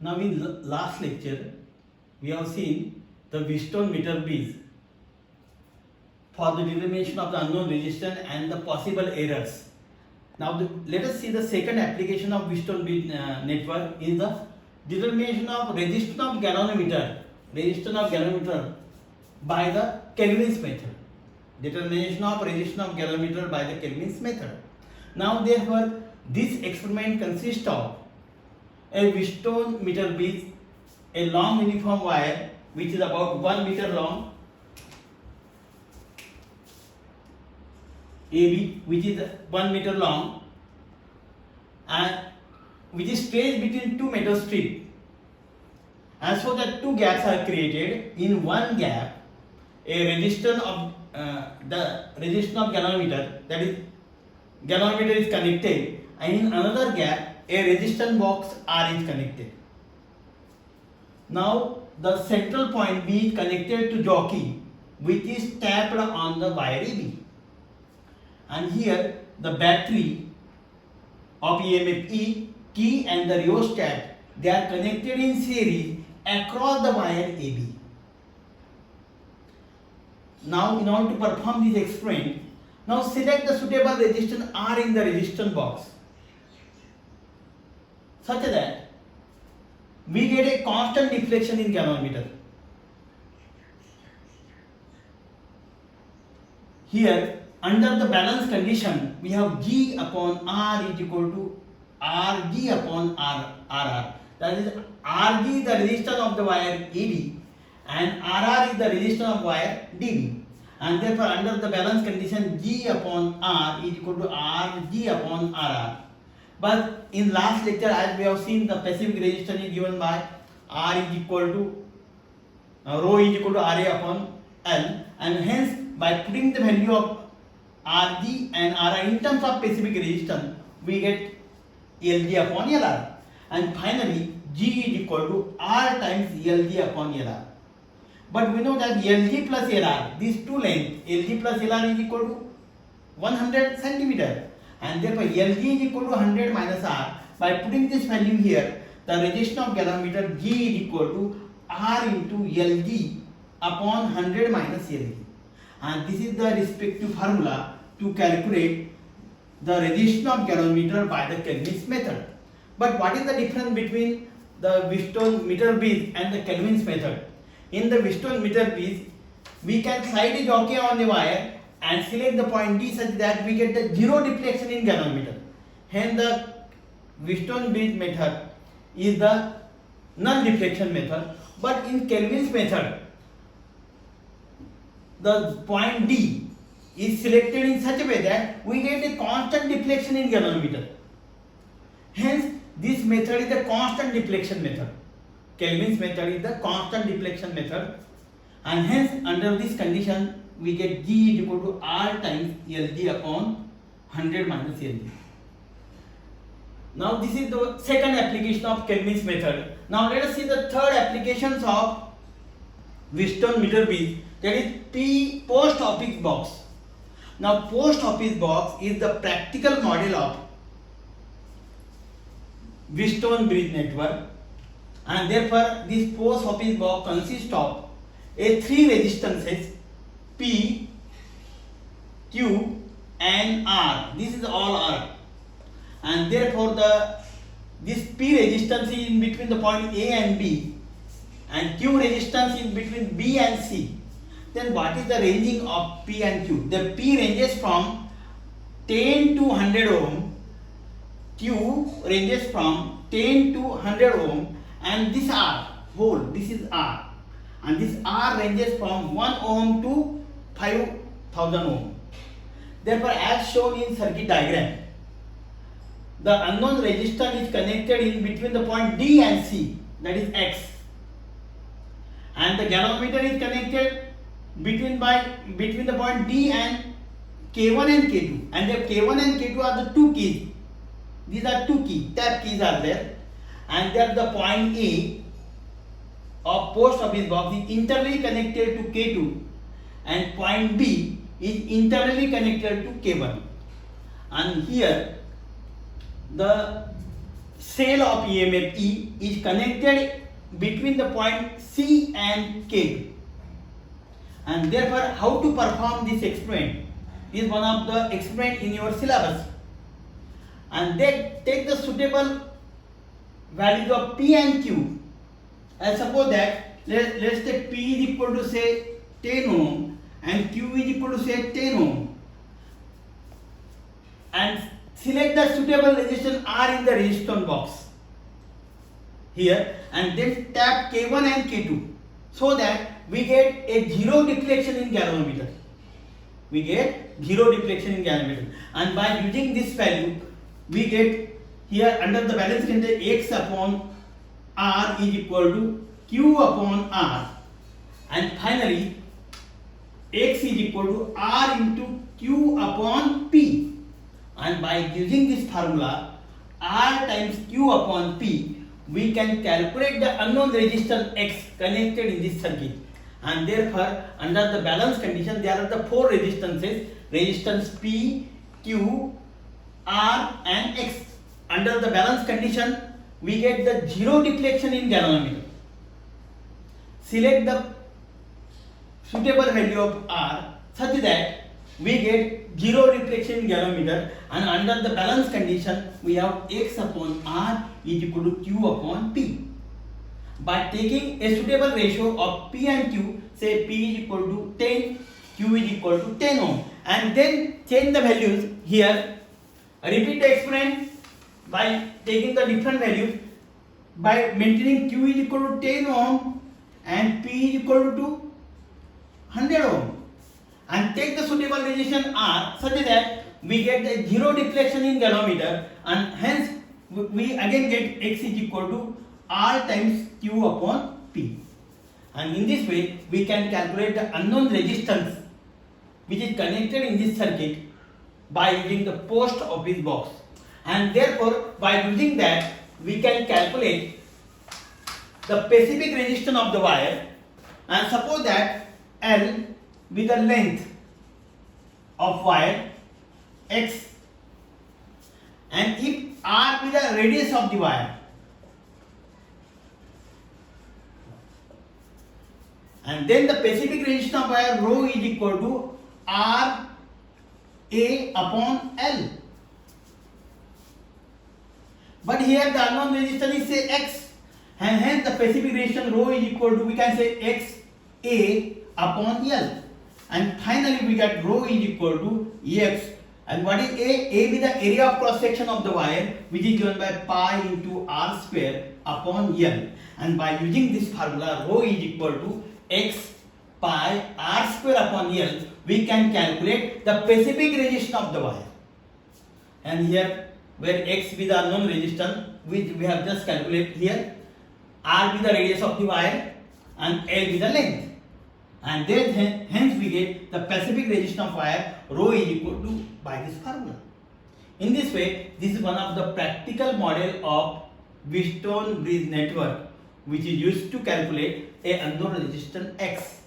Now in last lecture, we have seen the Wheatstone meter bridge for the determination of the unknown resistance and the possible errors. Now let us see the second application of Wheatstone bridge network is the determination of resistance of galvanometer by the Kelvin's method. Determination of resistance of galvanometer by the Kelvin's method. Now therefore this experiment consists of a Wheatstone meter bridge, a long uniform wire which is about 1 meter long, AB, which is 1 meter long, and which is stretched between two metal strips, and so that two gaps are created. In one gap, a resistance of the resistance of galvanometer, that is galvanometer, is connected, and in another gap a resistance box R is connected. Now the central point B is connected to jockey, which is tapped on the wire AB, and here the battery of EMF E, key and the rheostat, they are connected in series across the wire AB. Now in order to perform this experiment, now select the suitable resistance R in the resistance box such that we get a constant deflection in galvanometer. Here under the balance condition we have G upon R is equal to Rg upon Rr. That is Rg is the resistance of the wire AB and Rr is the resistance of wire DB, and therefore under the balance condition G upon R is equal to Rg upon Rr. But in last lecture, as we have seen, the specific resistance is given by R is equal to rho is equal to Ra upon L, and hence by putting the value of Rg and Ra in terms of specific resistance, we get Lg upon Lr, and finally G is equal to R times Lg upon Lr. But we know that Lg plus Lr, these two lengths, Lg plus Lr is equal to 100 centimeter. And therefore Lg is equal to 100 minus R. By putting this value here, the resistance of galvanometer G is equal to R into Lg upon 100 minus Lg. And this is the respective formula to calculate the resistance of galvanometer by the Kelvin's method. But what is the difference between the Wheatstone meter bridge and the Kelvin's method? In the Wheatstone meter bridge, we can slide a jockey on the wire and select the point D such that we get the zero deflection in galvanometer. Hence the Wheatstone bridge method is the null deflection method, but in Kelvin's method the point D is selected in such a way that we get a constant deflection in galvanometer. Hence this method is a constant deflection method. Kelvin's method is the constant deflection method, and hence under this condition we get G is equal to R times Lg upon 100 minus Lg. Now this is the second application of Kelvin's method. Now let us see the third applications of Wheatstone meter bridge, that is post office box. Now post office box is the practical model of Wheatstone bridge network, and therefore this post office box consists of a three resistances P, Q and R. This is all R, and therefore this P resistance is in between the point A and B, and Q resistance is between B and C. Then what is the ranging of P and Q? The P ranges from 10 to 100 ohm, Q ranges from 10 to 100 ohm, and this R whole, this is R, and this R ranges from 1 ohm to 5000 ohm. Therefore, as shown in circuit diagram, the unknown resistance is connected in between the point D and C, that is X, and the galvanometer is connected between the point D and K1 and K2, and the K1 and K2 are the two keys. These are two keys, tap keys are there, and there the point A of post office box is internally connected to K2, and point B is internally connected to K1, and here the cell of EMF E is connected between the point C and K. And therefore, how to perform this experiment is one of the experiment in your syllabus. And then take the suitable values of P and Q. And suppose that let's take P is equal to say 10 ohm and Q is equal to say 10 ohm. And select the suitable resistance R in the resistance box here, and then tap K1 and K2 so that we get a zero deflection in galvanometer. We get zero deflection in galvanometer, and by using this value we get here under the balance condition X upon R is equal to Q upon R, and finally X is equal to R into Q upon P. And by using this formula R times Q upon P, we can calculate the unknown resistance X connected in this circuit. And therefore, under the balance condition, there are the four resistances: resistance P, Q, R and X. Under the balance condition, we get the zero deflection in galvanometer. Select the suitable value of R such that we get zero deflection in galvanometer, and under the balance condition we have X upon R is equal to Q upon P. By taking a suitable ratio of P and Q, say P is equal to 10, Q is equal to 10 ohm, and then change the values here. Repeat the experiment by taking the different values, by maintaining Q is equal to 10 ohm and P is equal to 100 ohm. And take the suitable resistance R such that we get the zero deflection in galvanometer, and hence we again get X is equal to R times Q upon P. And in this way we can calculate the unknown resistance which is connected in this circuit by using the post office box. And therefore, by using that we can calculate the specific resistance of the wire. And suppose that L with the length of wire X, and if R with the radius of the wire, and then the specific resistance of wire rho is equal to R A upon L. But here the unknown resistance is say X, and hence the specific resistance rho is equal to, we can say, X A upon L. And finally we get rho is equal to X. And what is A? A is the area of cross section of the wire, which is given by pi into R square upon L. And by using this formula, rho is equal to X pi R square upon L, we can calculate the specific resistance of the wire. And here where X with the unknown resistance, which we have just calculated here, R with the radius of the wire and L with the length. And then hence we get the specific resistance of wire rho is equal to by this formula. In this way, this is one of the practical model of Wheatstone bridge network which is used to calculate a unknown resistance X.